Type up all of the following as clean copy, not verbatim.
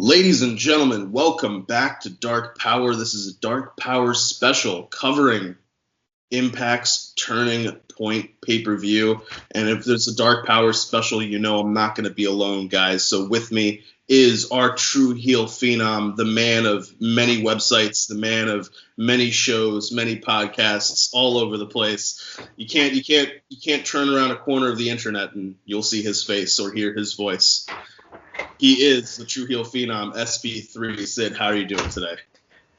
Ladies and gentlemen, welcome back to Dark Powerrr. This is a Dark Powerrr special covering Impact's Turning Point pay-per-view. And if there's a Dark Powerrr special, you know I'm not going to be alone, guys. So with me is our true heel phenom, the man of many websites, the man of many shows, many podcasts, all over the place. You can't turn around a corner of the internet and you'll see his face or hear his voice. He is the true heel phenom, SB3. Sid, how are you doing today?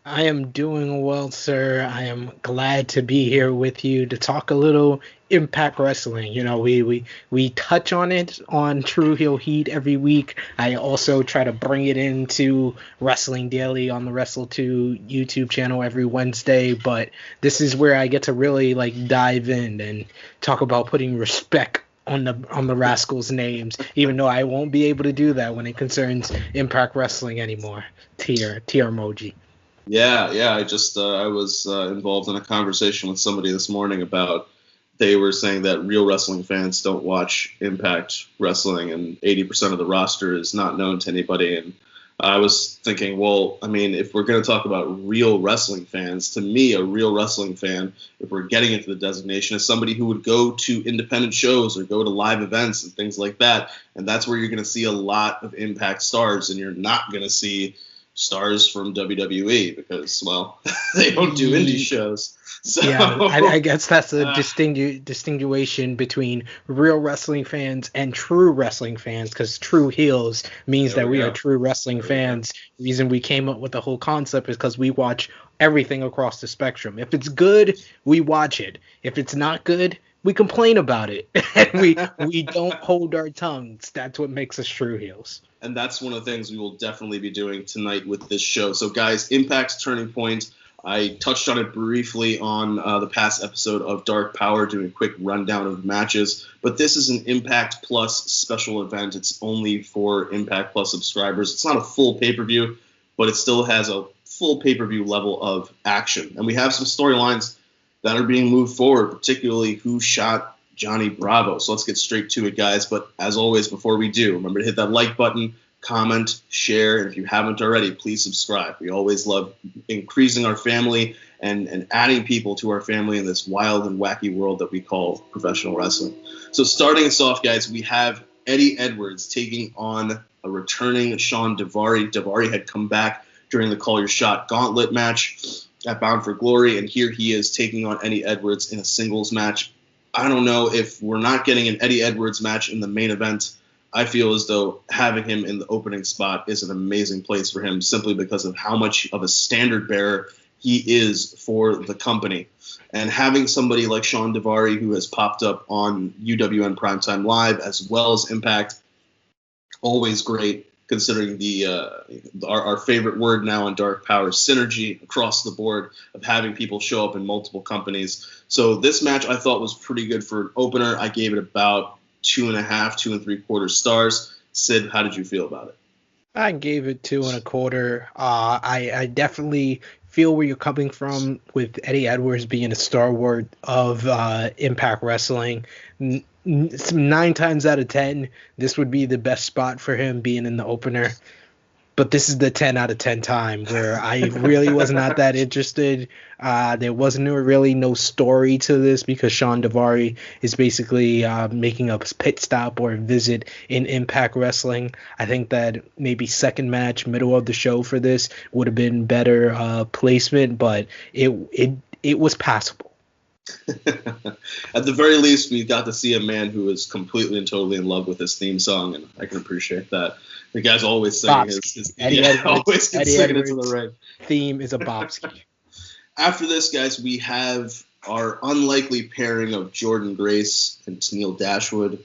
I am doing well, sir. I am glad to be here with you to talk a little Impact Wrestling. You know, we touch on it on True Heel Heat every week. I also try to bring it into Wrestling Daily on the Wrestle2 YouTube channel every Wednesday, but this is where I get to really dive in and talk about putting respect on the Rascals' names, even though I won't be able to do that when it concerns Impact Wrestling anymore. Tear emoji. Yeah. I was involved in a conversation with somebody this morning about they were saying that real wrestling fans don't watch Impact Wrestling and 80% of the roster is not known to anybody. And I was thinking, well, I mean, if we're going to talk about real wrestling fans, to me, a real wrestling fan, if we're getting into the designation, is somebody who would go to independent shows or go to live events and things like that. And that's where you're going to see a lot of Impact stars, and you're not going to see stars from WWE because, well, they don't do indie shows. So, yeah, I guess that's a distinguishing between real wrestling fans and true wrestling fans, because true heels means that we are true wrestling fans. The reason we came up with the whole concept is because we watch everything across the spectrum. If it's good, we watch it. If it's not good, we complain about it. And we don't hold our tongues. That's what makes us true heels. And that's one of the things we will definitely be doing tonight with this show. So, guys, Impact's Turning Point. I touched on it briefly on the past episode of Dark Powerrr, doing a quick rundown of the matches. But this is an Impact Plus special event. It's only for Impact Plus subscribers. It's not a full pay-per-view, but it still has a full pay-per-view level of action. And we have some storylines that are being moved forward, particularly who shot Johnny Bravo. So let's get straight to it, guys. But as always, before we do, remember to hit that like button, comment, share, and if you haven't already, please subscribe. We always love increasing our family and adding people to our family in this wild and wacky world that we call professional wrestling. So starting us off, guys, we have Eddie Edwards taking on a returning Shawn Davari. Davari had come back during the Call Your Shot Gauntlet match at Bound for Glory, and here he is taking on Eddie Edwards in a singles match. I don't know if we're not getting an Eddie Edwards match in the main event. I feel as though having him in the opening spot is an amazing place for him simply because of how much of a standard bearer he is for the company. And having somebody like Shawn Davari, who has popped up on UWN Primetime Live as well as Impact, always great, considering our favorite word now on Dark Powerrr, synergy across the board of having people show up in multiple companies. So this match I thought was pretty good for an opener. I gave it about 2.5, 2.75 stars. Sid, how did you feel about it? I gave it 2.25. I definitely feel where you're coming from with Eddie Edwards being a stalwart of Impact Wrestling. 9 times out of 10, this would be the best spot for him being in the opener. But this is the 10 out of 10 time where I really was not that interested. There wasn't really no story to this because Shawn Davari is basically making a pit stop or a visit in Impact Wrestling. I think that maybe second match, middle of the show for this would have been better placement, but it was passable. At the very least, we got to see a man who is completely and totally in love with his theme song, and I can appreciate that. The guy's always singing his Eddie Edwards, always Eddie singing Edwards into the ring. Theme is a Bobski. After this, guys, we have our unlikely pairing of Jordynne Grace and Tennille Dashwood,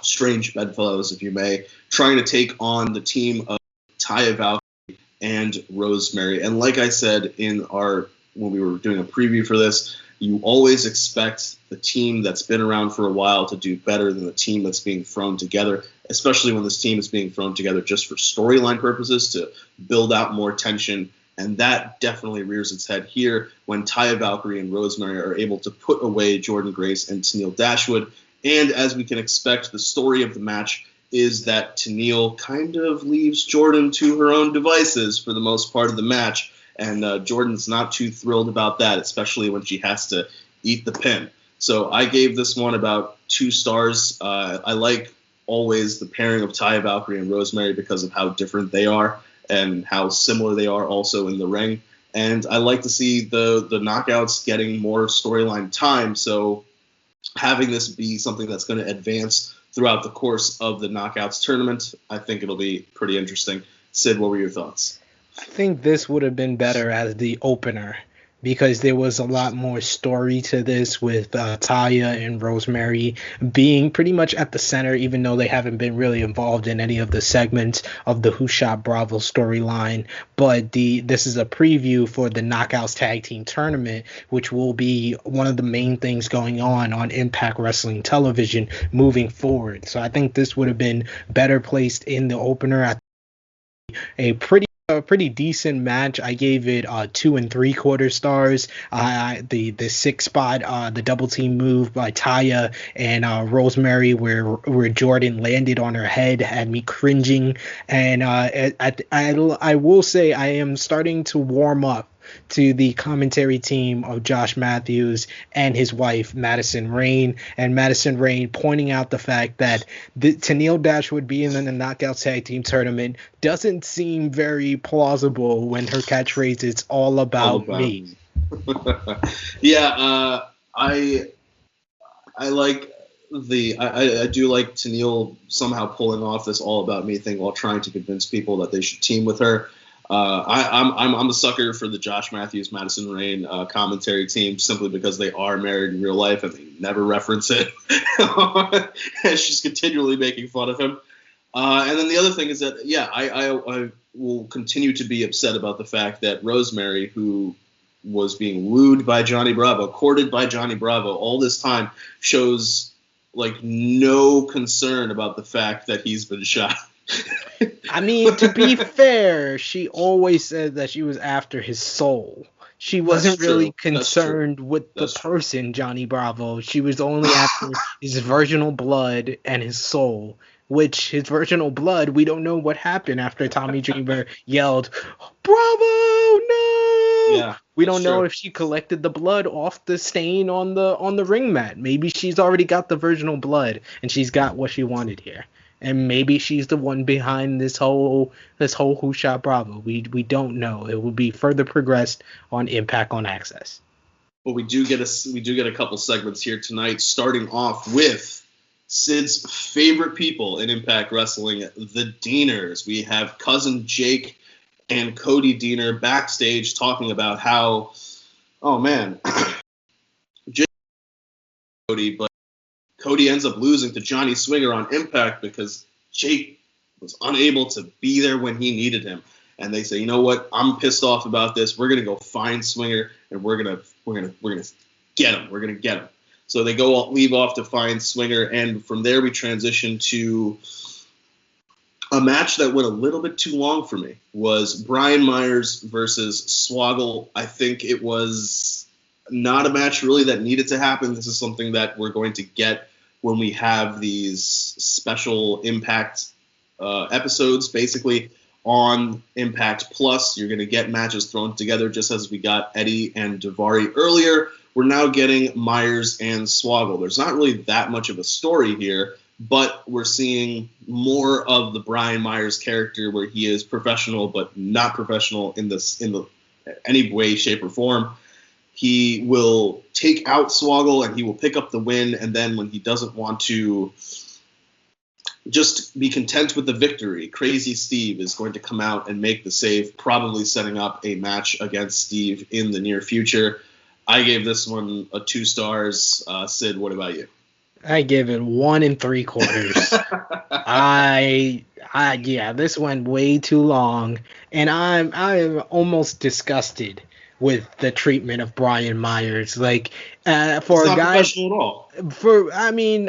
strange bedfellows, if you may, trying to take on the team of Taya, Valkyrie, and Rosemary. And like I said when we were doing a preview for this, you always expect the team that's been around for a while to do better than the team that's being thrown together, especially when this team is being thrown together just for storyline purposes to build out more tension. And that definitely rears its head here when Taya, Valkyrie, and Rosemary are able to put away Jordynne Grace and Tennille Dashwood. And as we can expect, the story of the match is that Tenille kind of leaves Jordan to her own devices for the most part of the match, and Jordan's not too thrilled about that, especially when she has to eat the pin. So I gave this one about 2 stars. I like always the pairing of Taya, Valkyrie, and Rosemary because of how different they are and how similar they are also in the ring. And I like to see the knockouts getting more storyline time, so having this be something that's going to advance throughout the course of the knockouts tournament, I think it'll be pretty interesting. Sid, what were your thoughts? I think this would have been better as the opener because there was a lot more story to this with Taya and Rosemary being pretty much at the center, even though they haven't been really involved in any of the segments of the Who Shot Bravo storyline. But this is a preview for the Knockouts Tag Team Tournament, which will be one of the main things going on Impact Wrestling Television moving forward. So I think this would have been better placed in the opener. A pretty decent match. I gave it 2 3/4 stars. The 6 spot, the double team move by Taya and Rosemary, where Jordan landed on her head, had me cringing. And I will say I am starting to warm up to the commentary team of Josh Matthews and his wife Madison Rayne, and Madison Rayne pointing out the fact that Tenille Dashwood being in the Knockout Tag Team Tournament doesn't seem very plausible when her catchphrase is all about me. Yeah, I like I do like Tenille somehow pulling off this all about me thing while trying to convince people that they should team with her. I'm a sucker for the Josh Matthews, Madison Rayne commentary team simply because they are married in real life and they never reference it. And she's continually making fun of him. And then the other thing is that, yeah, I will continue to be upset about the fact that Rosemary, who was being wooed by Johnny Bravo, courted by Johnny Bravo all this time, shows like no concern about the fact that he's been shot. I mean, to be fair, she always said that she was after his soul. She wasn't really concerned with the person, Johnny Bravo. She was only after his virginal blood and his soul, which his virginal blood, we don't know what happened after Tommy Dreamer yelled, "Bravo, no!" Yeah, we don't know if she collected the blood off the stain on the ring mat. Maybe she's already got the virginal blood and she's got what she wanted here. And maybe she's the one behind this whole Who Shot Bravo. We don't know. It will be further progressed on Impact on Access. But we do get a couple segments here tonight, starting off with Sid's favorite people in Impact Wrestling, the Deaners. We have cousin Jake and Cody Deaner backstage talking about how, oh man, Jake Cody, but Cody ends up losing to Johnny Swinger on Impact because Jake was unable to be there when he needed him. And they say, you know what? I'm pissed off about this. We're gonna go find Swinger and we're gonna get him. We're gonna get him. So they leave off to find Swinger, and from there we transition to a match that went a little bit too long for me. Was Brian Myers versus Swaggle. I think it was not a match really that needed to happen. This is something that we're going to get when we have these special Impact episodes, basically on Impact Plus. You're going to get matches thrown together just as we got Eddie and Davari earlier. We're now getting Myers and Swaggle. There's not really that much of a story here, but we're seeing more of the Brian Myers character where he is professional but not professional in any way, shape, or form. He will take out Swaggle and he will pick up the win, and then when he doesn't want to just be content with the victory, Crazy Steve is going to come out and make the save, probably setting up a match against Steve in the near future. I gave this one 2 stars. Sid, what about you? I give it 1 3/4. Yeah, this went way too long, and I'm almost disgusted with the treatment of Brian Myers. Like, for a guy, professional at all. I'm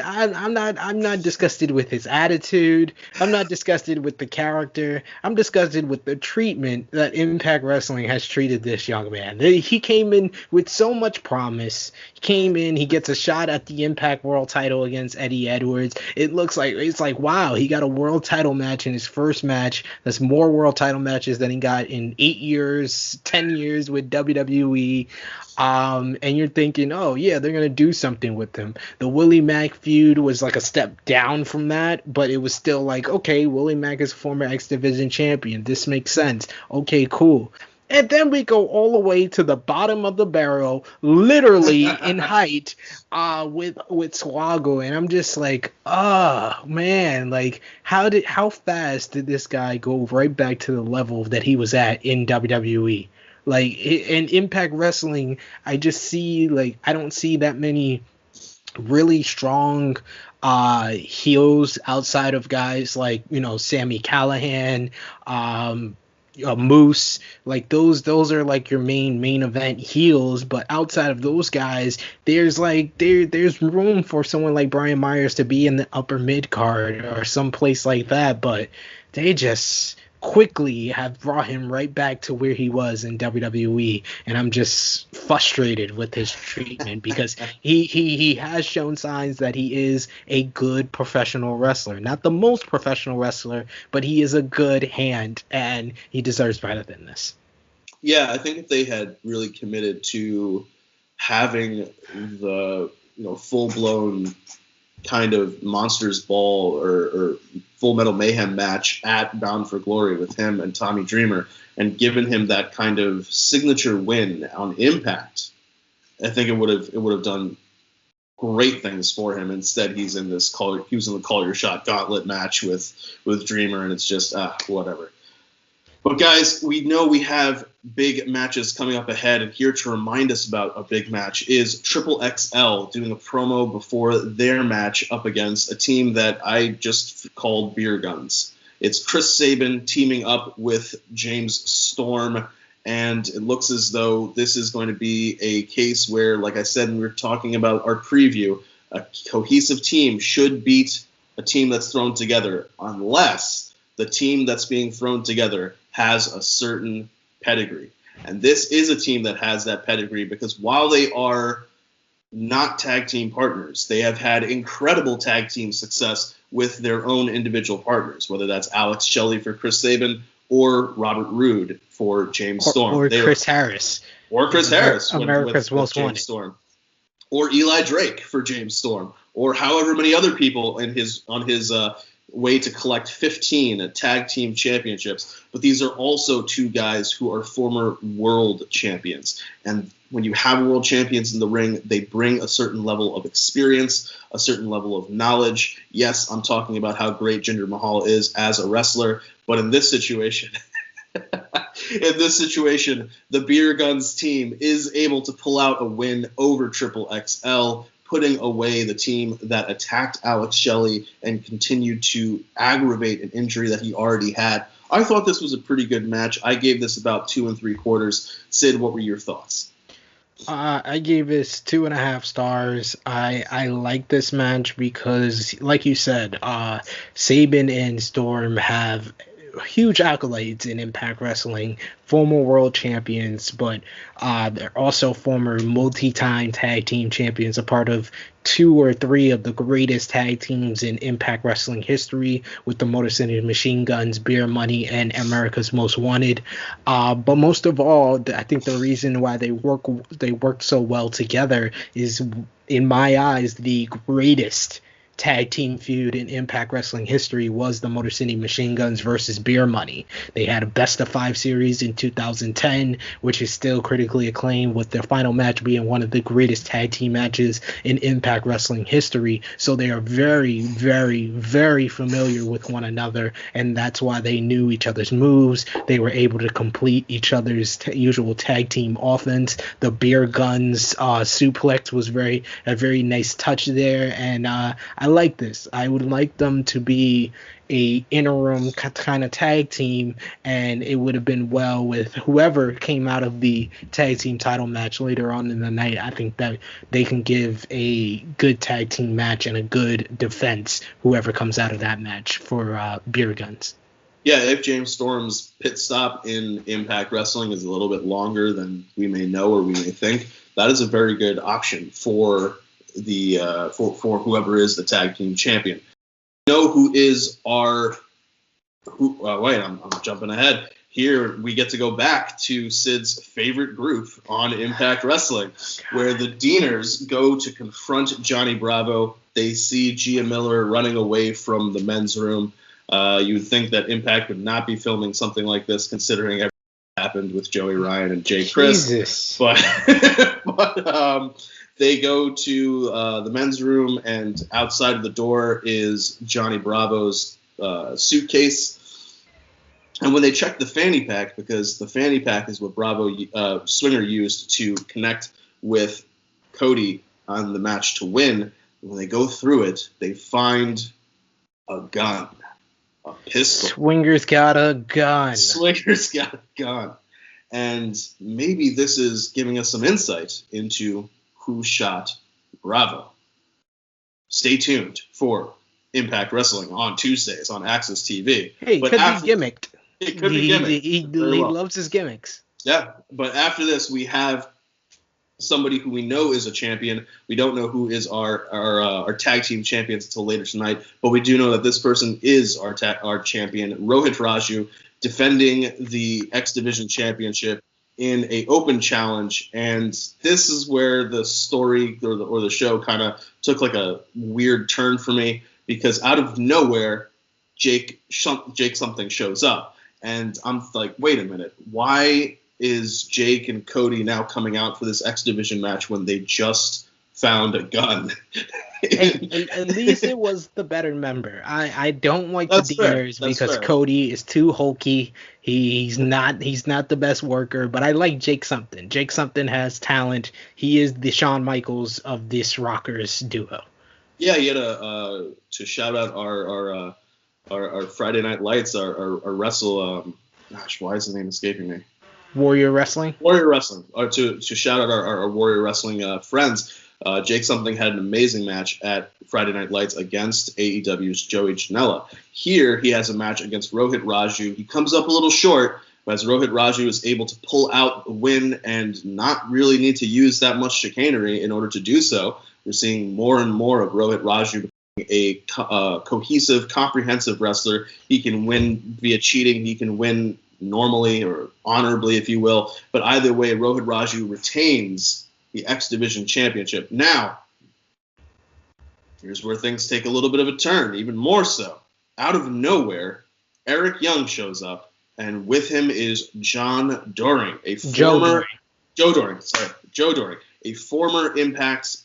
not disgusted with his attitude. I'm not disgusted with the character. I'm disgusted with the treatment that Impact Wrestling has treated this young man. He came in with so much promise. He came in, he gets a shot at the Impact World title against Eddie Edwards. It's like wow, he got a world title match in his first match. That's more world title matches than he got in 8 years, 10 years with WWE. And you're thinking, oh yeah, they're gonna do something with him. The Willie Mack feud was like a step down from that, but it was still like, okay, Willie Mack is a former X Division champion. This makes sense. Okay, cool. And then we go all the way to the bottom of the barrel, literally in height, with Swaggle, and I'm just like, oh man, like how fast did this guy go right back to the level that he was at in WWE? Like in Impact Wrestling, I just see like I don't see that many really strong heels outside of guys like Sami Callihan, Moose. Like those are like your main event heels. But outside of those guys, there's room for someone like Brian Myers to be in the upper mid card or someplace like that. But they just quickly have brought him right back to where he was in WWE, and I'm just frustrated with his treatment because he has shown signs that he is a good professional wrestler. Not the most professional wrestler, but he is a good hand, and he deserves better than this. Yeah, I think if they had really committed to having the full-blown kind of Monsters Ball or Full Metal Mayhem match at Bound for Glory with him and Tommy Dreamer, and given him that kind of signature win on Impact, I think it would have done great things for him. Instead, he's in the Call Your Shot Gauntlet match with Dreamer, and it's just whatever. But guys, we know we have big matches coming up ahead, and here to remind us about a big match is Triple XL doing a promo before their match up against a team that I just called Beer Guns. It's Chris Sabin teaming up with James Storm, and it looks as though this is going to be a case where, like I said when we were talking about our preview, a cohesive team should beat a team that's thrown together, unless the team that's being thrown together has a certain pedigree. And this is a team that has that pedigree because while they are not tag team partners, they have had incredible tag team success with their own individual partners, whether that's Alex Shelley for Chris Sabin or Robert Roode for James Storm. Or Chris Harris. Or Chris Harris America's with Most James Wanted. Storm. Or Eli Drake for James Storm. Or however many other people on his way to collect 15 tag team championships. But these are also two guys who are former world champions. And when you have world champions in the ring, they bring a certain level of experience, a certain level of knowledge. Yes, I'm talking about how great Jinder Mahal is as a wrestler, but in this situation, the Beer Guns team is able to pull out a win over Triple XL, putting away the team that attacked Alex Shelley and continued to aggravate an injury that he already had. I thought this was a pretty good match. I gave this about 2 3/4. Sid, what were your thoughts? I gave this 2.5 stars. I like this match because, like you said, Sabin and Storm have huge accolades in Impact Wrestling, former world champions, but they're also former multi-time tag team champions, a part of 2 or 3 of the greatest tag teams in Impact Wrestling history with the Motor City Machine Guns, Beer Money, and America's Most Wanted. But most of all, I think the reason why they work so well together is, in my eyes, the greatest tag team feud in Impact Wrestling history was the Motor City Machine Guns versus Beer Money. They had a best of 5 series in 2010, which is still critically acclaimed, with their final match being one of the greatest tag team matches in Impact Wrestling history. So they are very, very, very familiar with one another, and that's why they knew each other's moves. They were able to complete each other's usual tag team offense. The Beer Guns suplex was a very nice touch there, and I I like this. I would like them to be a interim kind of tag team, and it would have been well with whoever came out of the tag team title match later on in the night. I think that they can give a good tag team match and a good defense, whoever comes out of that match, for beer guns. Yeah, if James Storm's pit stop in Impact Wrestling is a little bit longer than we may know or we may think, that is a very good option for the for whoever is the tag team champion. Know who is our wait, I'm jumping ahead. Here we get to go back to Sid's favorite group on Impact Wrestling, where the Deaners go to confront Johnny Bravo. They see Gia Miller running away from the men's room. You would think that Impact would not be filming something like this, considering everything that happened with Joey Ryan and Jay Chris. Jesus. But they go to the men's room, and outside of the door is Johnny Bravo's suitcase. And when they check the fanny pack, because the fanny pack is what Bravo Swinger used to connect with Cody on the match to win, when they go through it, they find a gun, a pistol. Swinger's got a gun. Swinger's got a gun. And maybe this is giving us some insight into who shot Bravo. Stay tuned for Impact Wrestling on Tuesdays on Access TV. Hey, but could be gimmicked. It could be gimmicked. He loves his gimmicks. Yeah, but after this, we have somebody who we know is a champion. We don't know who is our tag team champions until later tonight, but we do know that this person is our champion, Rohit Raju, defending the X Division Championship in a open challenge. And this is where the story or the show kind of took like a weird turn for me, because out of nowhere, Jake something shows up. And I'm like, wait a minute, why is Jake and Cody now coming out for this X Division match when they just found a gun? And at least it was the better member. I don't like the Deaners because fair. Cody is too hulky. He's not the best worker, but I like Jake Something. Jake Something has talent. He is the Shawn Michaels of this Rockers duo. Yeah, he had to shout out our Friday Night Lights, our wrestle. Gosh, why is his name escaping me? Warrior Wrestling. To shout out our Warrior Wrestling friends. Jake Something had an amazing match at Friday Night Lights against AEW's Joey Janela. Here he has a match against Rohit Raju. He comes up a little short, but as Rohit Raju is able to pull out the win and not really need to use that much chicanery in order to do so, we're seeing more and more of Rohit Raju becoming a cohesive, comprehensive wrestler. He can win via cheating. He can win normally or honorably, if you will. But either way, Rohit Raju retains the X Division Championship. Now, here's where things take a little bit of a turn, even more so. Out of nowhere, Eric Young shows up, and with him is John Doring, Joe Doring, a former Impact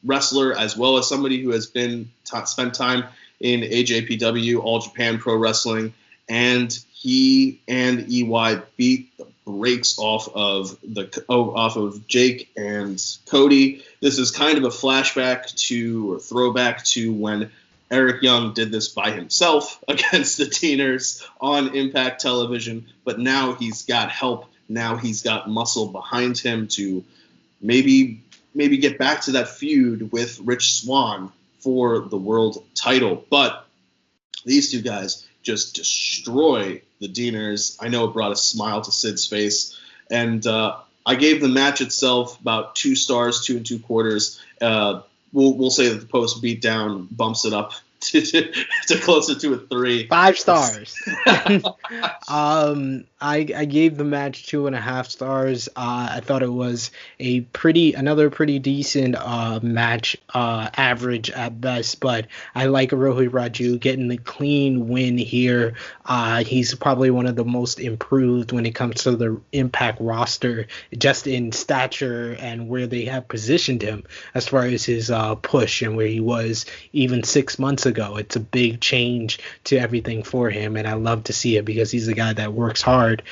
wrestler, as well as somebody who has been spent time in AJPW, All Japan Pro Wrestling, and he and EY beat the brakes off of Jake and Cody. This is kind of a throwback to when Eric Young did this by himself against the Teeners on Impact Television, but now he's got help. Now he's got muscle behind him to maybe get back to that feud with Rich Swann for the world title. But these two guys just destroy the Deaners. I know it brought a smile to Sid's face. And I gave the match itself about 2 stars, 2 2/4. We'll say that the post beatdown bumps it up to closer to a 3. 5 stars. I gave the match 2.5 stars. I thought it was another pretty decent match, average at best, but I like Rohit Raju getting the clean win here. He's probably one of the most improved when it comes to the Impact roster, just in stature and where they have positioned him as far as his push and where he was even 6 months ago. It's a big change to everything for him, and I love to see it because he's a guy that works hard.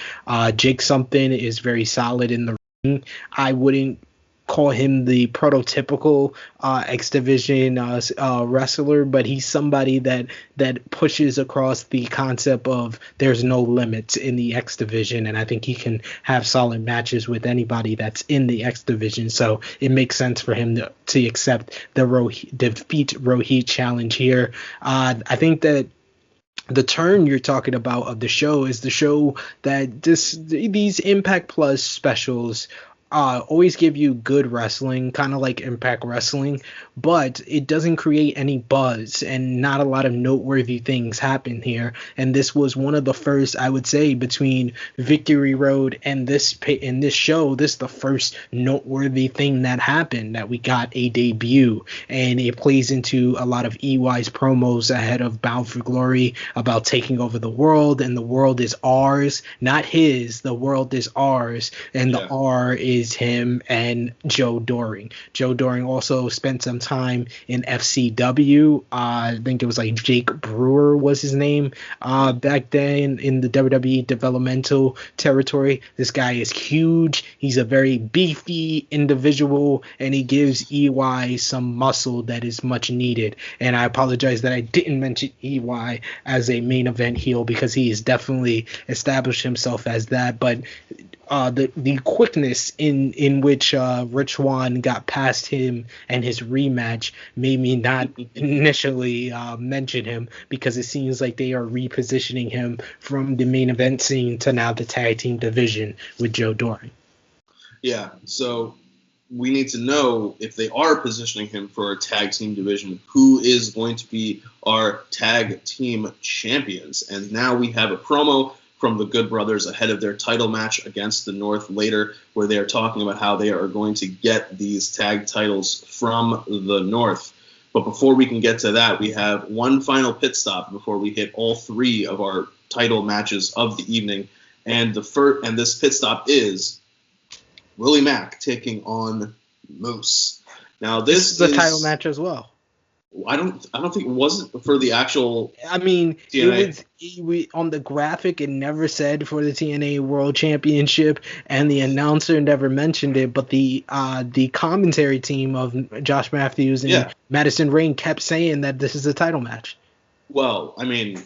Jake Something is very solid in the ring. I wouldn't call him the prototypical X Division wrestler, but he's somebody that pushes across the concept of there's no limits in the X Division, and I think he can have solid matches with anybody that's in the X Division. So it makes sense for him to accept the defeat Rohit challenge here. I think that the turn you're talking about of the show is the show that these Impact Plus specials always give you good wrestling, kind of like Impact Wrestling, but it doesn't create any buzz and not a lot of noteworthy things happen here. And this was one of the first, I would say, between Victory Road and this show, this is the first noteworthy thing that happened, that we got a debut. And it plays into a lot of EY's promos ahead of Bound for Glory about taking over the world, and the world is ours, not his. The world is ours, and the R is him and Joe Doring. Joe Doring also spent some time in FCW. I think it was like Jake Brewer was his name back then in the WWE developmental territory. This guy is huge. He's a very beefy individual, and he gives EY some muscle that is much needed. And I apologize that I didn't mention EY as a main event heel, because he has definitely established himself as that. But the quickness in which Rich Swann got past him and his rematch made me not initially mention him, because it seems like they are repositioning him from the main event scene to now the tag team division with Joe Doring. Yeah, so we need to know, if they are positioning him for a tag team division, who is going to be our tag team champions. And now we have a promo from the Good Brothers ahead of their title match against the North later, where they are talking about how they are going to get these tag titles from the North. But before we can get to that, we have one final pit stop before we hit all three of our title matches of the evening. And this pit stop is Willie Mack taking on Moose. Now this is the title match as well. I don't think it wasn't for the actual. I mean, it on the graphic, it never said for the TNA World Championship, and the announcer never mentioned it. But the commentary team of Josh Matthews and Madison Rayne kept saying that this is a title match. Well, I mean,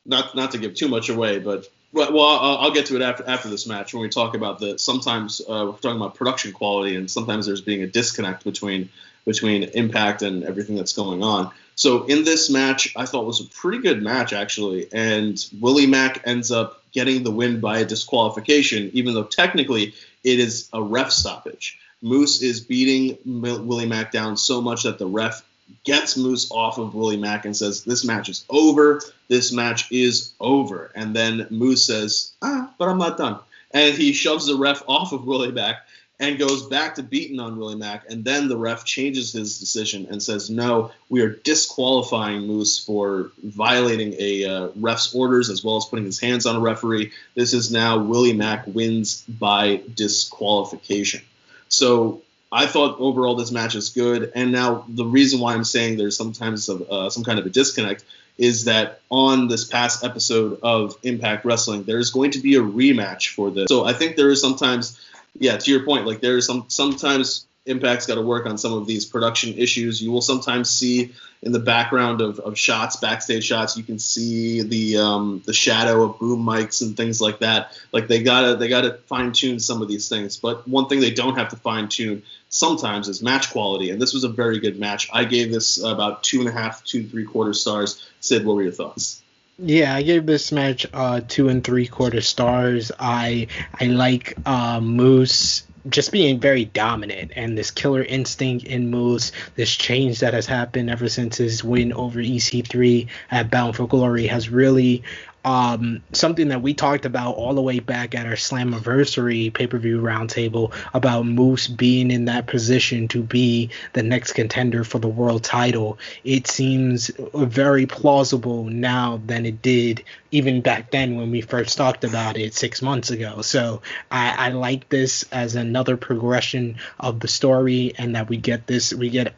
not to give too much away, but I'll get to it after this match when we talk about sometimes we're talking about production quality, and sometimes there's being a disconnect between Impact and everything that's going on. So in this match, I thought was a pretty good match, actually, and Willie Mack ends up getting the win by a disqualification, even though technically it is a ref stoppage. Moose is beating Willie Mack down so much that the ref gets Moose off of Willie Mack and says, "This match is over. This match is over." And then Moose says, "But I'm not done." And he shoves the ref off of Willie Mack and goes back to beating on Willie Mack. And then the ref changes his decision and says, "No, we are disqualifying Moose for violating a ref's orders, as well as putting his hands on a referee. This is now Willie Mack wins by disqualification." So I thought overall this match is good. And now the reason why I'm saying there's sometimes some kind of a disconnect is that on this past episode of Impact Wrestling, there's going to be a rematch for this. So I think there is sometimes, to your point, like there is sometimes Impact's got to work on some of these production issues. You will sometimes see in the background of shots, backstage shots, you can see the shadow of boom mics and things like that. Like they gotta fine tune some of these things. But one thing they don't have to fine tune sometimes is match quality. And this was a very good match. I gave this about 2.5, 2 3/4 stars. Sid, what were your thoughts? Yeah, I gave this match 2 3/4 stars. I like Moose just being very dominant, and this killer instinct in Moose, this change that has happened ever since his win over EC3 at Bound for Glory has really something that we talked about all the way back at our Slammiversary pay-per-view roundtable about Moose being in that position to be the next contender for the world title. It seems very plausible now than it did even back then when we first talked about it 6 months ago. So I like this as another progression of the story, and that we get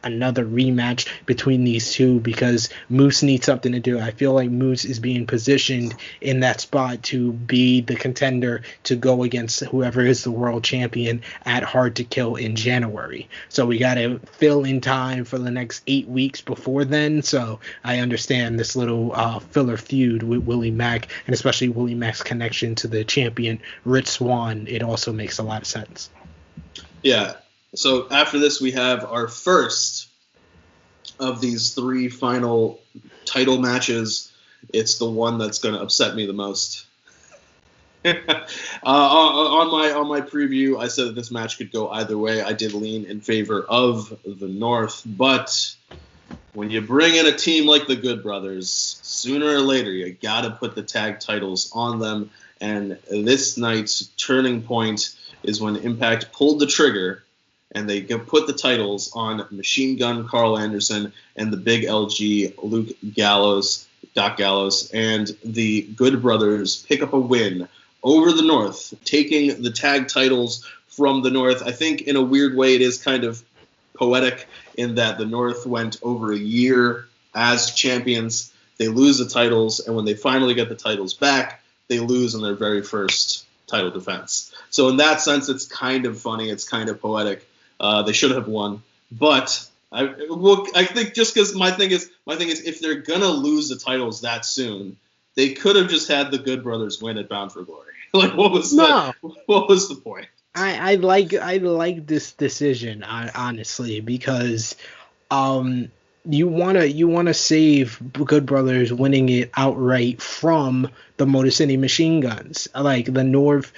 another rematch between these two, because Moose needs something to do. I feel like Moose is being positioned in that spot to be the contender to go against whoever is the world champion at Hard to Kill in January. So we got to fill in time for the next 8 weeks before then. So I understand this little filler feud with Willie Mack, and especially Willie Mack's connection to the champion Rich Swann. It also makes a lot of sense. Yeah. So after this, we have our first of these 3 final title matches. It's the one that's going to upset me the most. On my preview, I said that this match could go either way. I did lean in favor of the North, but when you bring in a team like the Good Brothers, sooner or later you got to put the tag titles on them. And this night's turning point is when Impact pulled the trigger and they put the titles on Machine Gun Carl Anderson and the Big LG Doc Gallows, and the Good Brothers pick up a win over the North, taking the tag titles from the North. I think in a weird way it is kind of poetic in that the North went over a year as champions. They lose the titles, and when they finally get the titles back, they lose in their very first title defense. So in that sense, it's kind of funny. It's kind of poetic. They should have won, but I think just because my thing is if they're gonna lose the titles that soon, they could have just had the Good Brothers win at Bound for Glory. Like, what was the point? I like this decision, honestly, because you wanna save Good Brothers winning it outright from the Motor City Machine Guns. Like the North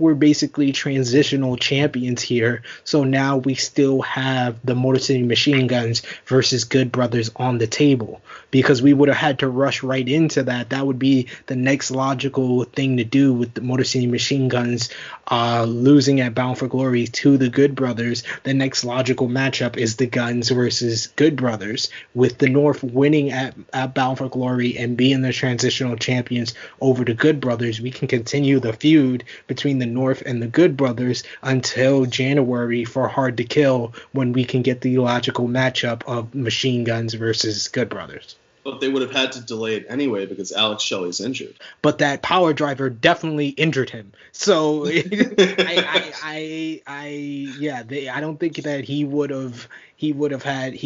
were basically transitional champions here, so now we still have the Motor City Machine Guns versus Good Brothers on the table, because we would have had to rush right into that. That would be the next logical thing to do with the Motor City Machine Guns losing at Bound for Glory to the Good Brothers. The next logical matchup is the Guns versus Good Brothers, with the North winning at Bound for Glory and being the transitional champions over the Good Brothers. We can continue the feud between the North and the Good Brothers until January for Hard to Kill, when we can get the logical matchup of Machine Guns versus Good Brothers. But they would have had to delay it anyway because Alex Shelley's injured. But that power driver definitely injured him. So I don't think that he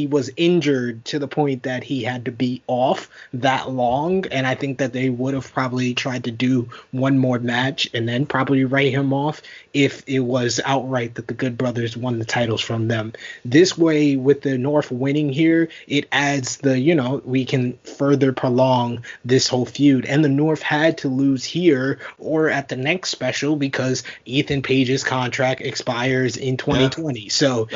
was injured to the point that he had to be off that long. And I think that they would have probably tried to do one more match and then probably write him off if it was outright that the Good Brothers won the titles from them. This way, with the North winning here, it adds we can further prolong this whole feud. And the North had to lose here or at the next special because Ethan Page's contract expires in 2020. Yeah. So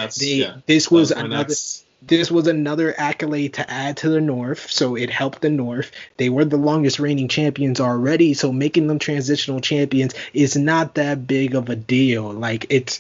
this was another accolade to add to the North, so it helped the North. They were the longest reigning champions already, so making them transitional champions is not that big of a deal. Like with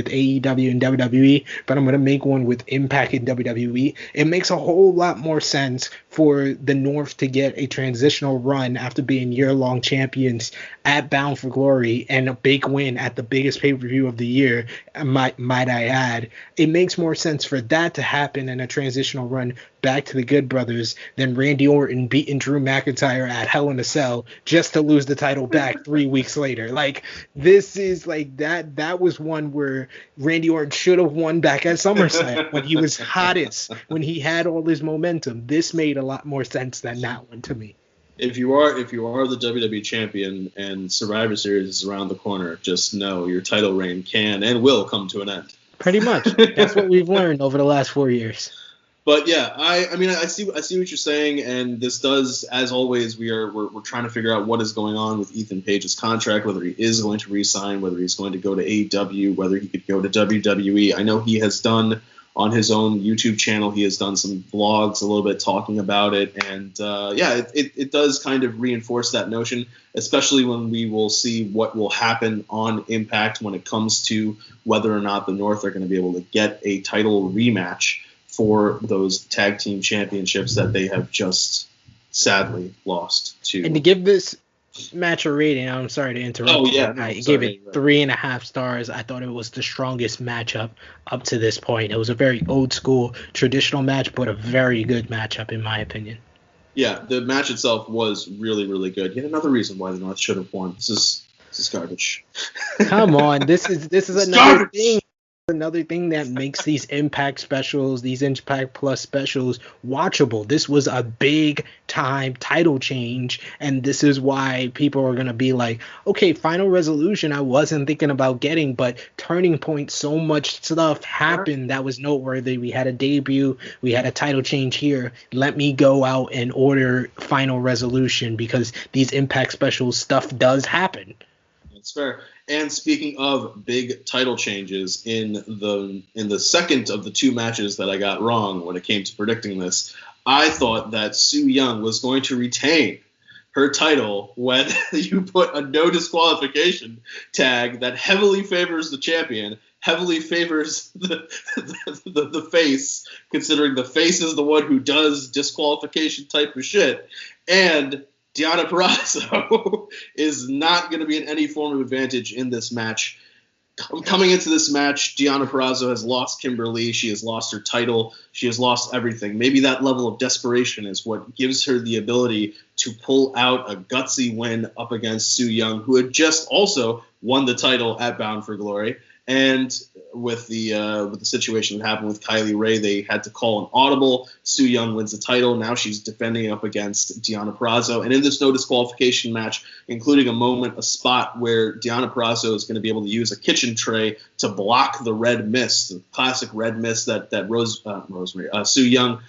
AEW and WWE, but I'm going to make one with Impact and WWE. It makes a whole lot more sense for the North to get a transitional run after being year-long champions at Bound for Glory and a big win at the biggest pay-per-view of the year, might I add. It makes more sense for that to happen in a transitional run back to the Good Brothers than Randy Orton beating Drew McIntyre at Hell in a Cell just to lose the title back 3 weeks later. Like, this is like that was one where Randy Orton should have won back at SummerSlam when he was hottest, when he had all his momentum. This made a lot more sense than that one to me. If you are the WWE champion and Survivor Series is around the corner, just know your title reign can and will come to an end. Pretty much. That's what we've learned over the last 4 years. But yeah, I mean I see what you're saying, and this does, as always, we're trying to figure out what is going on with Ethan Page's contract, whether he is going to re-sign, whether he's going to go to AEW, whether he could go to WWE. I know he has done on his own YouTube channel, he has done some vlogs a little bit talking about it, and it does kind of reinforce that notion, especially when we will see what will happen on Impact when it comes to whether or not the North are going to be able to get a title rematch for those tag team championships that they have just sadly lost to. And to give this match a rating, I'm sorry to interrupt. Oh yeah, I gave it 3.5 stars. I thought it was the strongest matchup up to this point. It was a very old school traditional match, but a very good matchup in my opinion. Yeah, the match itself was really, really good. Yet another reason why the North should have won. This is garbage. Come on, this is It's another garbage. thing. Another thing that makes these Impact specials, these Impact Plus specials, watchable. This was a big time title change, and this is why people are gonna be like, okay, Final Resolution I wasn't thinking about getting, but Turning Point, so much stuff happened that was noteworthy. We had a debut, we had a title change here. Let me go out and order Final Resolution because these Impact specials stuff does happen. That's fair. And speaking of big title changes, in the second of the two matches that I got wrong when it came to predicting this, I thought that Su Yung was going to retain her title when you put a no disqualification tag that heavily favors the champion, heavily favors the face, considering the face is the one who does disqualification type of shit, and Deonna Purrazzo is not going to be in any form of advantage in this match. Coming into this match, Deonna Purrazzo has lost Kimberly. She has lost her title. She has lost everything. Maybe that level of desperation is what gives her the ability to pull out a gutsy win up against Su Yung, who had just also won the title at Bound for Glory. And with the situation that happened with Kylie Rae, they had to call an audible. Su Yung wins the title. Now she's defending up against Deonna Purrazzo. And in this no disqualification match, including a spot where Deonna Purrazzo is going to be able to use a kitchen tray to block the red mist, the classic red mist that Su Yung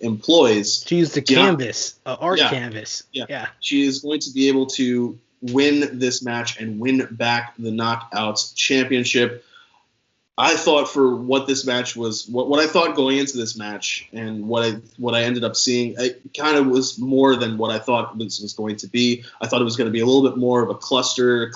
employs. She used the canvas, art canvas. Yeah. She is going to be able to win this match and win back the Knockouts Championship. I thought for what this match was, what I thought going into this match, and what I ended up seeing, it kind of was more than what I thought this was going to be. I thought it was going to be a little bit more of a cluster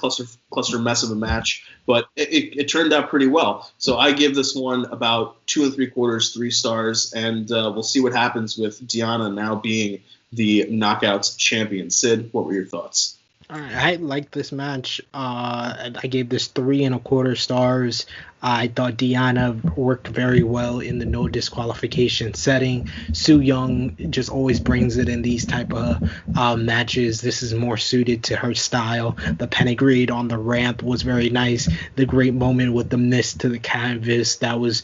mess of a match, but it turned out pretty well. So I give this one about 2 3/4, 3 stars, and we'll see what happens with Deonna now being the Knockouts champion. Sid, what were your thoughts? I like this match. I gave this 3 1/4 stars. I thought Deonna worked very well in the no disqualification setting. Su Yung just always brings it in these type of matches. This is more suited to her style. The pedigree on the ramp was very nice. The great moment with the mist to the canvas, that was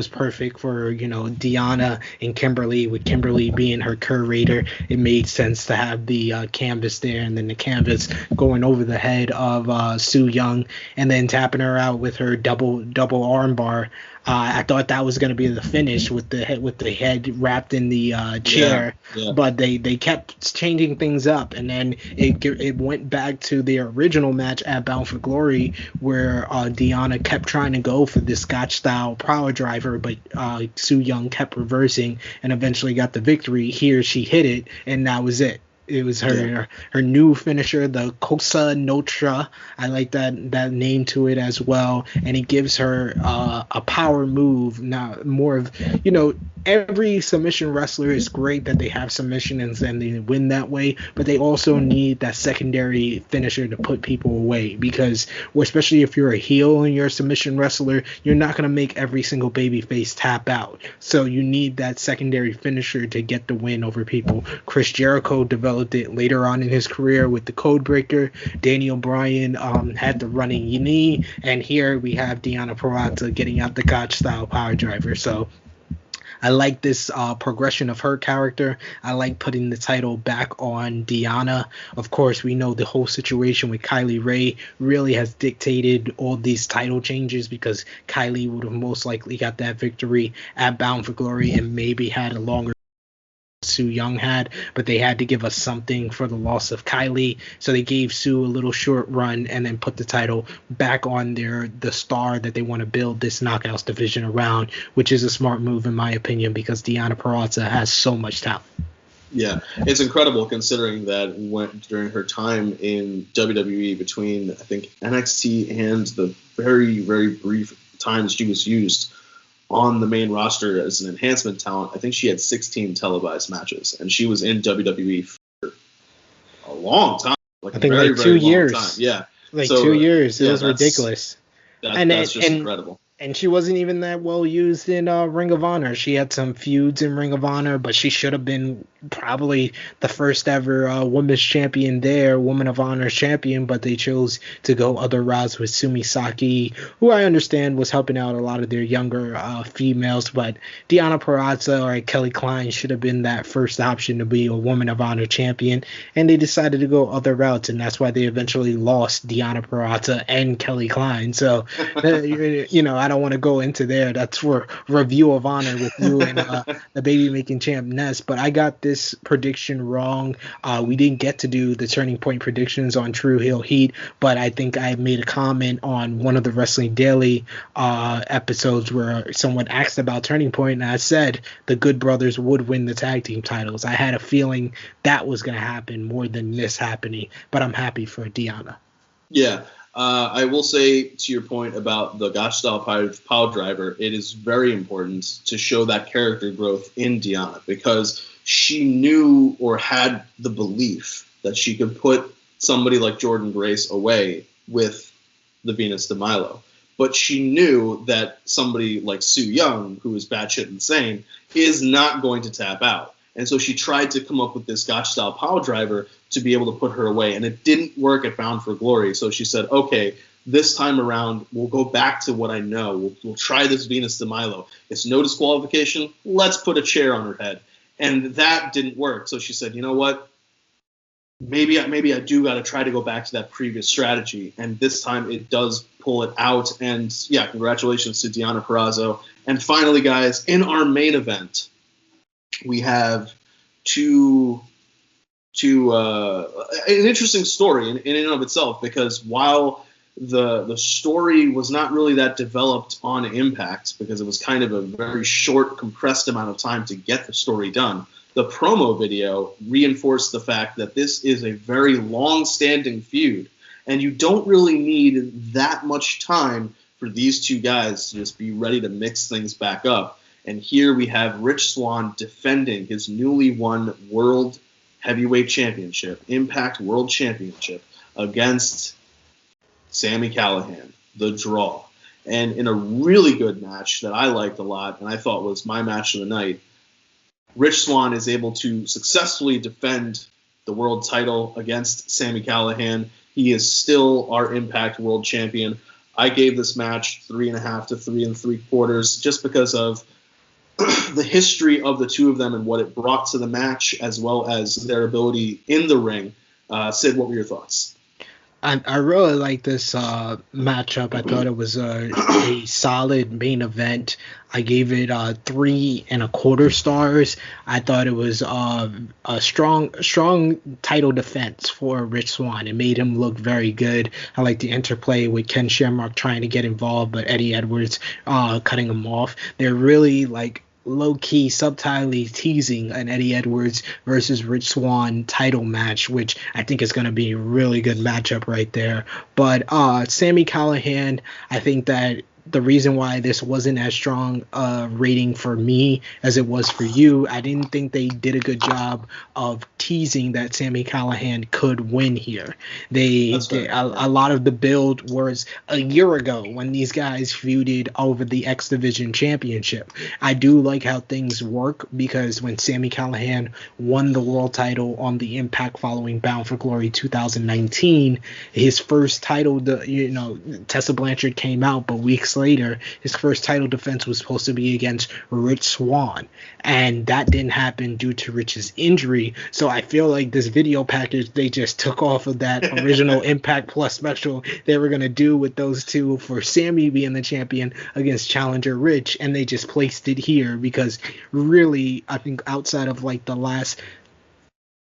perfect for, Deonna and Kimberly, with Kimberly being her curator. It made sense to have the canvas there, and then the canvas going over the head of Su Yung, and then tapping her out with her double armbar. I thought that was going to be the finish with the head wrapped in the chair, but they kept changing things up, and then it went back to the original match at Bound for Glory, where Deonna kept trying to go for the Scotch style power driver, but Su Yung kept reversing and eventually got the victory. Here she hit it, and that was it. It was her new finisher, the Cosa Nostra. I like that name to it as well, and it gives her a power move. Now, more of, every submission wrestler is great that they have submissions and they win that way, but they also need that secondary finisher to put people away, because especially if you're a heel and you're a submission wrestler, you're not going to make every single babyface tap out. So you need that secondary finisher to get the win over people. Chris Jericho developed it later on in his career with the Codebreaker. Daniel Bryan had the running knee, and here we have Deonna Purrazzo getting out the Gotch style power driver. So I like this progression of her character. I like putting the title back on Deonna. Of course, we know the whole situation with Kylie Rae really has dictated all these title changes, because Kylie would have most likely got that victory at Bound for Glory and maybe had a longer Su Yung had, but they had to give us something for the loss of Kylie, so they gave Su a little short run and then put the title back on the star that they want to build this Knockouts division around, which is a smart move in my opinion, because Deonna Purrazzo has so much talent. Yeah, it's incredible considering that during her time in WWE, between I think NXT and the very, very brief times she was used on the main roster as an enhancement talent, I think she had 16 televised matches, and she was in WWE for a long time. I think very, like 2 years. Time. Yeah. Like 2 years. It was ridiculous. That's just incredible. And she wasn't even that well used in Ring of Honor. She had some feuds in Ring of Honor, but she should have been probably the first ever women's champion there, Woman of Honor champion, but they chose to go other routes with Sumi Saki, who I understand was helping out a lot of their younger females, but Deonna Purrazzo or Kelly Klein should have been that first option to be a Woman of Honor champion, and they decided to go other routes, and that's why they eventually lost Deonna Purrazzo and Kelly Klein. So, I don't want to go into there. That's for Review of Honor with you and the baby making champ Ness. But I got this prediction wrong. We didn't get to do the turning point predictions on True Heel Heat, but I think I made a comment on one of the Wrestling Daily episodes where someone asked about turning point, and I said the Good Brothers would win the tag team titles. I had a feeling that was going to happen more than this happening, but I'm happy for Deonna. Yeah. I will say, to your point about the Gotch style pile driver, it is very important to show that character growth in Deonna, because she knew or had the belief that she could put somebody like Jordan Grace away with the Venus de Milo. But she knew that somebody like Su Yung, who is batshit insane, is not going to tap out. And so she tried to come up with this Gotch-style power driver to be able to put her away. And it didn't work at Bound for Glory. So she said, okay, this time around, we'll go back to what I know. We'll try this Venus de Milo. It's no disqualification. Let's put a chair on her head. And that didn't work. So she said, you know what? Maybe I do got to try to go back to that previous strategy. And this time it does pull it out. And, yeah, congratulations to Deonna Purrazzo. And finally, guys, in our main event, we have an interesting story in and of itself, because while the story was not really that developed on Impact, because it was kind of a very short, compressed amount of time to get the story done, the promo video reinforced the fact that this is a very long-standing feud, and you don't really need that much time for these two guys to just be ready to mix things back up. And here we have Rich Swann defending his newly won World Heavyweight Championship, Impact World Championship, against Sami Callihan, the Draw. And in a really good match that I liked a lot, and I thought was my match of the night, Rich Swann is able to successfully defend the world title against Sami Callihan. He is still our Impact World Champion. I gave this match 3.5 to 3 3/4 just because of the history of the two of them and what it brought to the match, as well as their ability in the ring. Sid, what were your thoughts? I really like this matchup. I thought it was a solid main event. I gave it 3.25 stars. I thought it was a strong title defense for Rich Swann. It made him look very good. I like the interplay with Ken Shamrock trying to get involved, but Eddie Edwards cutting him off. They're really low-key, subtly teasing an Eddie Edwards versus Rich Swann title match, which I think is going to be a really good matchup right there. But Sami Callihan, I think that the reason why this wasn't as strong a rating for me as it was for you, I didn't think they did a good job of teasing that Sami Callihan could win here. A lot of the build was a year ago when these guys feuded over the X Division Championship. I do like how things work, because when Sami Callihan won the world title on the Impact following Bound for Glory 2019, his first title, Tessa Blanchard came out, but weeks later, his first title defense was supposed to be against Rich Swann, and that didn't happen due to Rich's injury. So I feel like this video package, they just took off of that original Impact Plus special they were going to do with those two for Sammy being the champion against Challenger Rich, and they just placed it here because really, I think outside of the last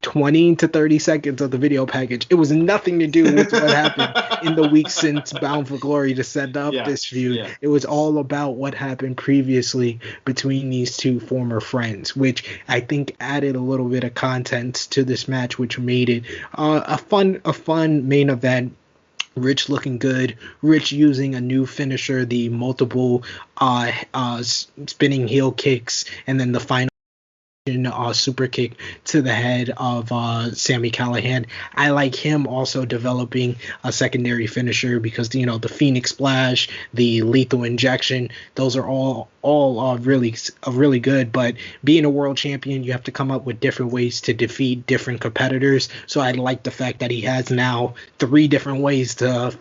20 to 30 seconds of the video package, it was nothing to do with what happened in the weeks since Bound for Glory to set up this feud. Yeah. It was all about what happened previously between these two former friends, which I think added a little bit of content to this match, which made it a fun main event. Rich looking good. Rich using a new finisher, the multiple spinning heel kicks, and then the final Russian super kick to the head of Sami Callihan. I like him also developing a secondary finisher because the Phoenix Splash, the lethal injection, those are all really good. But being a world champion, you have to come up with different ways to defeat different competitors. So I like the fact that he has now 3 different ways to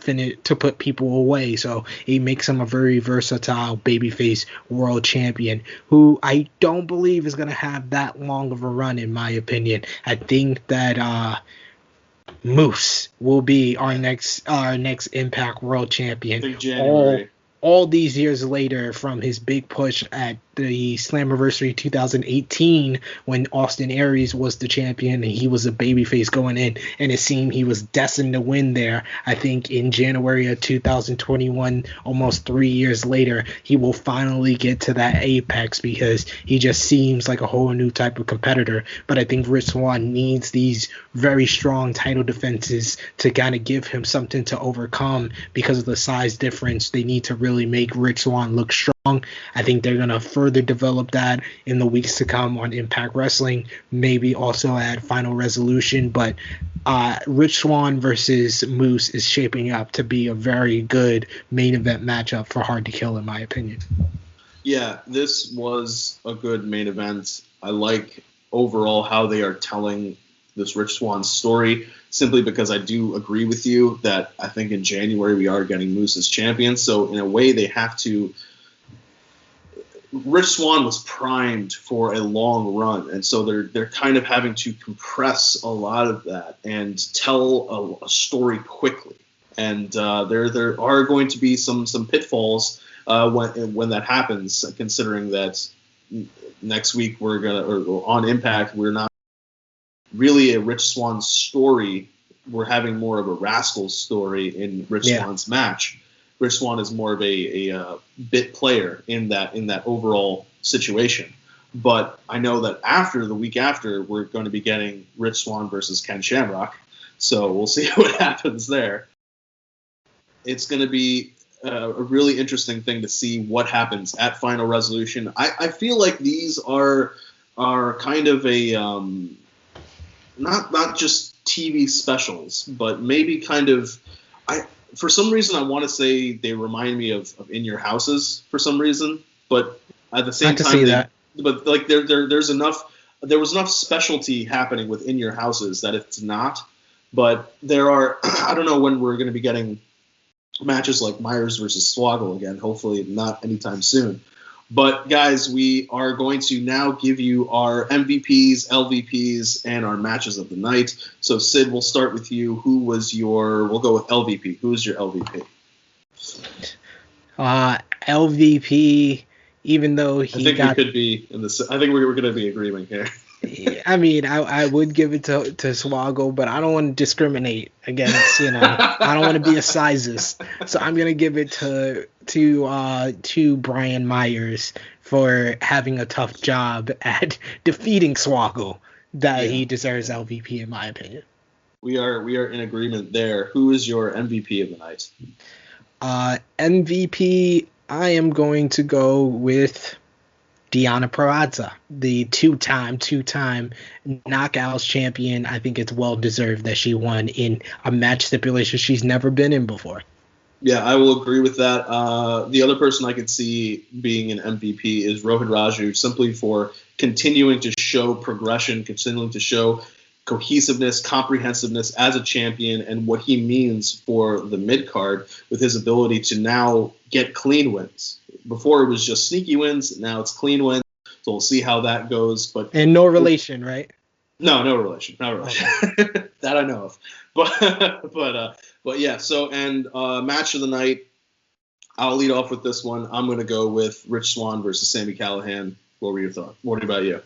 put people away. So it makes him a very versatile babyface world champion who I don't believe is going to have that long of a run, in my opinion. I think that Moose will be our next Impact World Champion. Big January. All these years later, from his big push at the Slammiversary 2018 when Austin Aries was the champion and he was a babyface going in, and it seemed he was destined to win there. I think in January of 2021, almost 3 years later, he will finally get to that apex because he just seems like a whole new type of competitor. But I think Rich Swann needs these very strong title defenses to kind of give him something to overcome because of the size difference. They need to really make Rich Swann look strong. I think they're going to further develop that in the weeks to come on Impact Wrestling, maybe also at Final Resolution. But Rich Swann versus Moose is shaping up to be a very good main event matchup for Hard to Kill, in my opinion. Yeah, this was a good main event. I like overall how they are telling this Rich Swann story, simply because I do agree with you that I think in January we are getting Moose as champion. So in a way they have to... Rich Swann was primed for a long run, and so they're kind of having to compress a lot of that and tell a story quickly. And there are going to be some pitfalls when that happens, considering that next week or on Impact we're not really a Rich Swann story. We're having more of a Rascal story in Rich Swann's match. Rich Swann is more of a bit player in that overall situation. But I know that the week after, we're going to be getting Rich Swann versus Ken Shamrock. So we'll see what happens there. It's going to be a really interesting thing to see what happens at Final Resolution. I feel like these are kind of a not just TV specials, but maybe kind of for some reason, I want to say they remind me of In Your Houses for some reason, but at the same time, but like there was enough specialty happening with In Your Houses that it's not. But there are, I don't know when we're going to be getting matches like Myers versus Swaggle again. Hopefully not anytime soon. But guys, we are going to now give you our MVPs, LVPs, and our matches of the night. So Sid, we'll start with you. We'll go with LVP. Who's your LVP? LVP, even though I think we could be I think we're going to be agreeing here. I mean, I would give it to Swaggle, but I don't want to discriminate against, I don't want to be a sizist. So I'm going to give it to Brian Myers for having a tough job at defeating Swaggle. He deserves LVP, in my opinion. We are in agreement there. Who is your MVP of the night? MVP, I am going to go with Deonna Purrazzo, the two-time Knockouts champion. I think it's well-deserved that she won in a match stipulation she's never been in before. Yeah, I will agree with that. The other person I could see being an MVP is Rohit Raju, simply for continuing to show progression, continuing to show cohesiveness, comprehensiveness as a champion, and what he means for the mid-card with his ability to now get clean wins. Before it was just sneaky wins, now it's clean wins. So we'll see how that goes. And no relation, right? No relation. Okay. That I know of. But yeah. So match of the night. I'll lead off with this one. I'm going to go with Rich Swann versus Sami Callihan. What were your thoughts? What about you?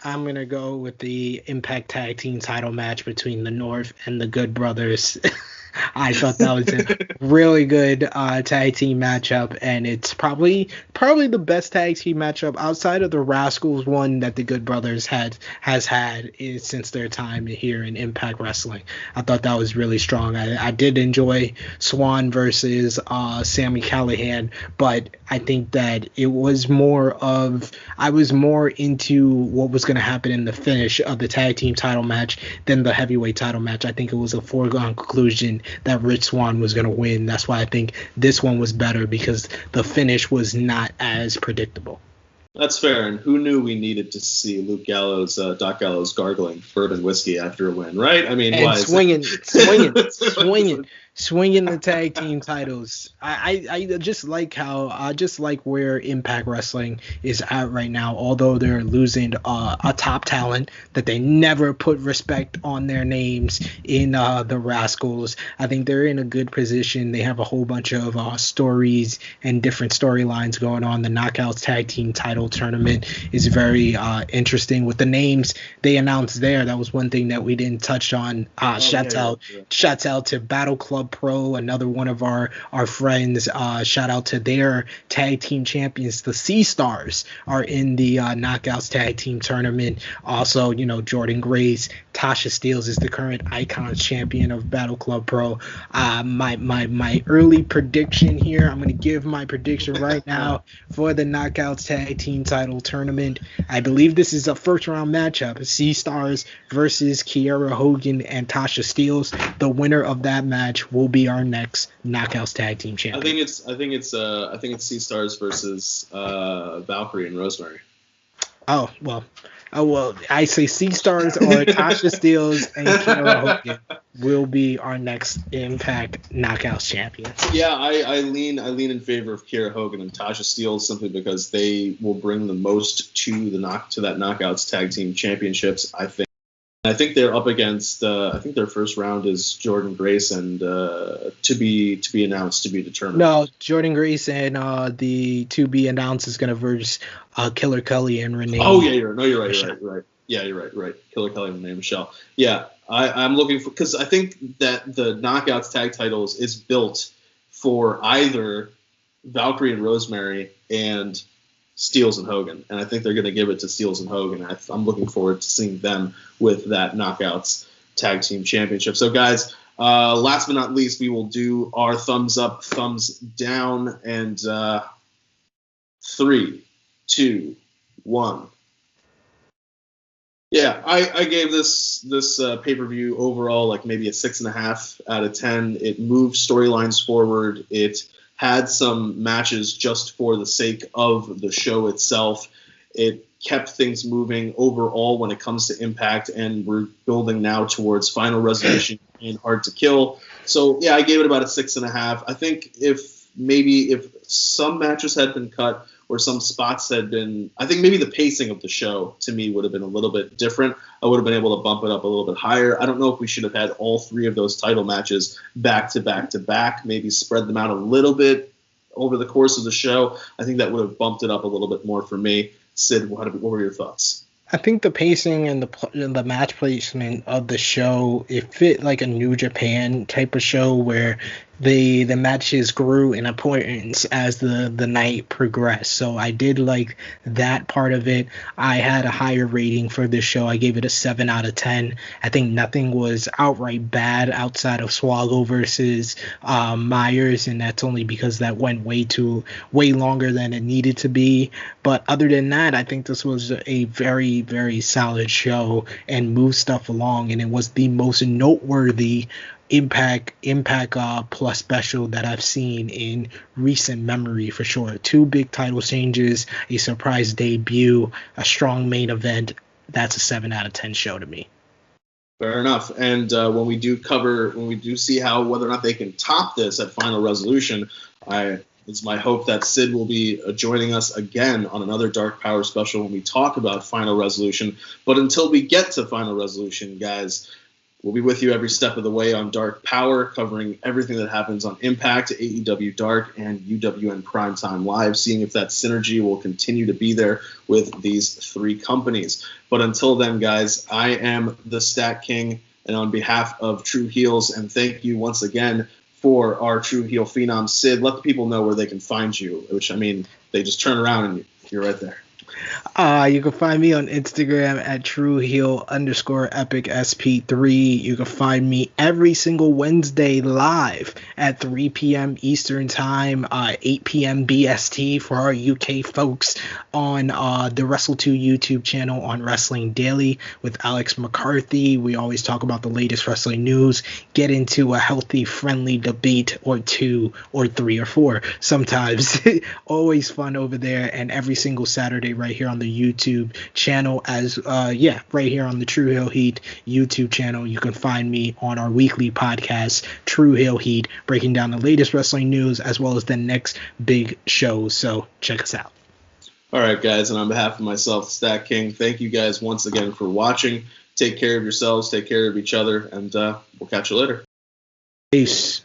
I'm going to go with the Impact Tag Team title match between the North and the Good Brothers. I thought that was a really good tag team matchup, and it's probably the best tag team matchup outside of the Rascals one that the Good Brothers has had since their time here in Impact Wrestling. I thought that was really strong. I did enjoy Swann versus Sami Callihan, but I think that it was I was more into what was going to happen in the finish of the tag team title match than the heavyweight title match. I think it was a foregone conclusion that Rich Swann was going to win. That's why I think this one was better, because the finish was not as predictable. That's fair, and who knew we needed to see Doc Gallows gargling bourbon whiskey after a win, right? I mean, and why swinging the tag team titles. I just like where Impact Wrestling is at right now. Although they're losing a top talent that they never put respect on their names in the Rascals, I think they're in a good position. They have a whole bunch of stories and different storylines going on. The Knockouts Tag Team Title Tournament is very interesting with the names they announced there. That was one thing that we didn't touch on. Shouts out to Battle Club Pro, another one of our friends. Shout out to their tag team champions. The Sea Stars are in the Knockouts Tag Team Tournament. Also, Jordan Grace, Tasha Steelz is the current Icons champion of Battle Club Pro. My early prediction here, I'm going to give my prediction right now for the Knockouts Tag Team Title Tournament. I believe this is a first round matchup. Sea Stars versus Kiera Hogan and Tasha Steelz. The winner of that match will be our next Knockouts Tag Team champion. I think it's Sea Stars versus Valkyrie and Rosemary. Oh well, I say Sea Stars or Tasha Steelz and Kiera Hogan will be our next Impact Knockouts champions. Yeah, I lean in favor of Kiera Hogan and Tasha Steelz simply because they will bring the most to that Knockouts Tag Team Championships. I think they're up against. I think their first round is Jordan Grace and to be announced, to be determined. No, Jordan Grace and the to be announced is going to verse Killer Kelly and Renee. Oh yeah, you're right. Yeah, you're right. Killer Kelly and Renee Michelle. Yeah, I'm looking for, because I think that the Knockouts tag titles is built for either Valkyrie and Rosemary and Steelz and Hogan, and I think they're going to give it to Steelz and Hogan. I'm looking forward to seeing them with that Knockouts Tag Team Championship. So, guys, last but not least, we will do our thumbs up, thumbs down, and 3, 2, 1. Yeah, I gave this pay-per-view overall like maybe a 6.5 out of 10. It moved storylines forward. It had some matches just for the sake of the show itself. It kept things moving overall when it comes to Impact, and we're building now towards Final Resolution and Hard to Kill. So, yeah, I gave it about a 6.5. I think if some matches had been cut or some spots had been, I think maybe the pacing of the show to me would have been a little bit different. I would have been able to bump it up a little bit higher. I don't know if we should have had all 3 of those title matches back to back to back, maybe spread them out a little bit over the course of the show. I think that would have bumped it up a little bit more for me. Sid, what were your thoughts? I think the pacing and the match placement of the show, it fit like a New Japan type of show where the matches grew in importance as the night progressed. So I did like that part of it. I had a higher rating for this show. I gave it a 7 out of 10. I think nothing was outright bad outside of Swaggle versus Myers, and that's only because that went way longer than it needed to be. But other than that, I think this was a very, very solid show and moved stuff along, and it was the most noteworthy Impact Plus special that I've seen in recent memory for sure. 2 big title changes, a surprise debut, a strong main event. That's a 7 out of 10 show to me. Fair enough. And when we do see whether or not they can top this at Final Resolution, it's my hope that Sid will be joining us again on another Dark Powerrr special when we talk about Final Resolution. But until we get to Final Resolution, guys, we'll be with you every step of the way on Dark Powerrr, covering everything that happens on Impact, AEW Dark, and UWN Primetime Live, seeing if that synergy will continue to be there with these 3 companies. But until then, guys, I am the StatKing, And on behalf of True Heels, and thank you once again for our True Heel Phenom, Sid, let the people know where they can find you, which, I mean, they just turn around and you're right there. You can find me on Instagram at TrueHeal_EpicSP3. You can find me every single Wednesday live at 3 p.m. Eastern Time, 8 p.m. BST for our UK folks on the Wrestle2 YouTube channel on Wrestling Daily with Alex McCarthy. We always talk about the latest wrestling news, get into a healthy, friendly debate or two or three or four sometimes. Always fun over there, and every single Saturday right here on the YouTube channel as right here on the True Heel Heat YouTube channel. You can find me on our weekly podcast, True Heel Heat, breaking down the latest wrestling news as well as the next big shows. So check us out. All right, guys, and on behalf of myself, StatKing, thank you guys once again for watching. Take care of yourselves, take care of each other, and we'll catch you later. Peace.